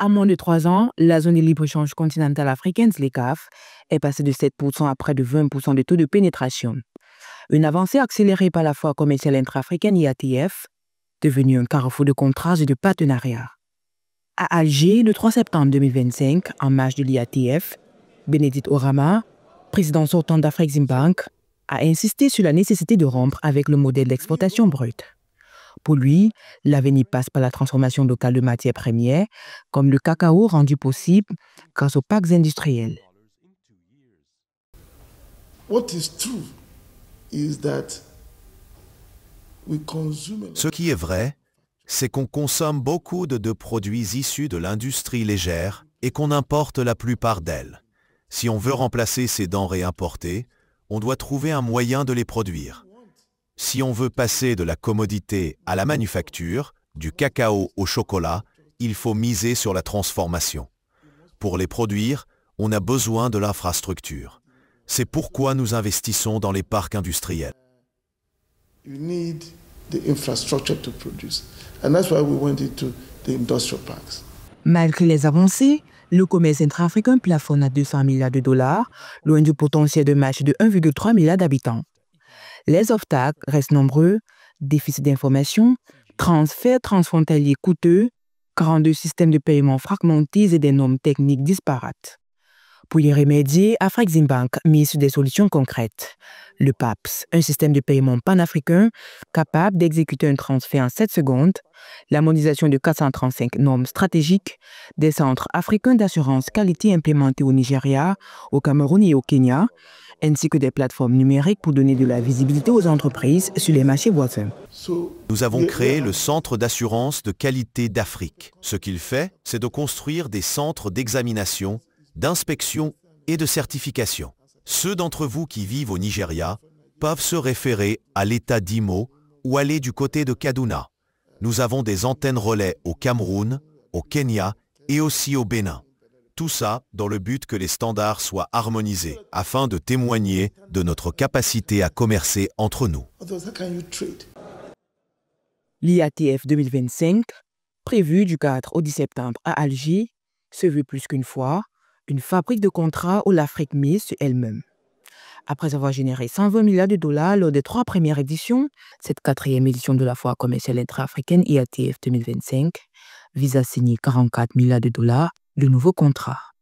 En moins de 3 ans, la zone de libre-échange continentale africaine, ZLECAf, est passée de 7% à près de 20% de taux de pénétration. Une avancée accélérée par la foire commerciale intra-africaine IATF, devenue un carrefour de contrats et de partenariats. À Alger, le 3 septembre 2025, en marge de l'IATF, Bénédicte Orama, président sortant d'Afreximbank, a insisté sur la nécessité de rompre avec le modèle d'exportation brute. Pour lui, l'avenir passe par la transformation locale de matières premières, comme le cacao rendu possible grâce aux parcs industriels. Ce qui est vrai, c'est qu'on consomme beaucoup de produits issus de l'industrie légère et qu'on importe la plupart d'elles. Si on veut remplacer ces denrées importées, on doit trouver un moyen de les produire. Si on veut passer de la commodité à la manufacture, du cacao au chocolat, il faut miser sur la transformation. Pour les produire, on a besoin de l'infrastructure. C'est pourquoi nous investissons dans les parcs industriels. You need the infrastructure to produce. And that's why we went into the industrial parks. Malgré les avancées, le commerce intra-africain plafonne à 200 milliards de dollars, loin du potentiel de marché de 1,3 milliard d'habitants. Les obstacles restent nombreux, déficit d'information, transferts transfrontaliers coûteux, 42 systèmes de paiement fragmentés et des normes techniques disparates. Pour y remédier, Afreximbank mise sur des solutions concrètes. Le PAPS, un système de paiement panafricain capable d'exécuter un transfert en 7 secondes, l'harmonisation de 435 normes stratégiques, des centres africains d'assurance qualité implémentés au Nigeria, au Cameroun et au Kenya, ainsi que des plateformes numériques pour donner de la visibilité aux entreprises sur les marchés voisins. Nous avons créé le Centre d'assurance de qualité d'Afrique. Ce qu'il fait, c'est de construire des centres d'examination, d'inspection et de certification. Ceux d'entre vous qui vivent au Nigeria peuvent se référer à l'État d'Imo ou aller du côté de Kaduna. Nous avons des antennes relais au Cameroun, au Kenya et aussi au Bénin. Tout ça dans le but que les standards soient harmonisés afin de témoigner de notre capacité à commercer entre nous. L'IATF 2025, prévu du 4 au 10 septembre à Alger, se veut plus qu'une fois une fabrique de contrats où l'Afrique mise sur elle-même. Après avoir généré 120 milliards de dollars lors des 3 premières éditions, cette 4e édition de la foire commerciale intra-africaine IATF 2025 vise à signer 44 milliards de dollars de nouveaux contrats.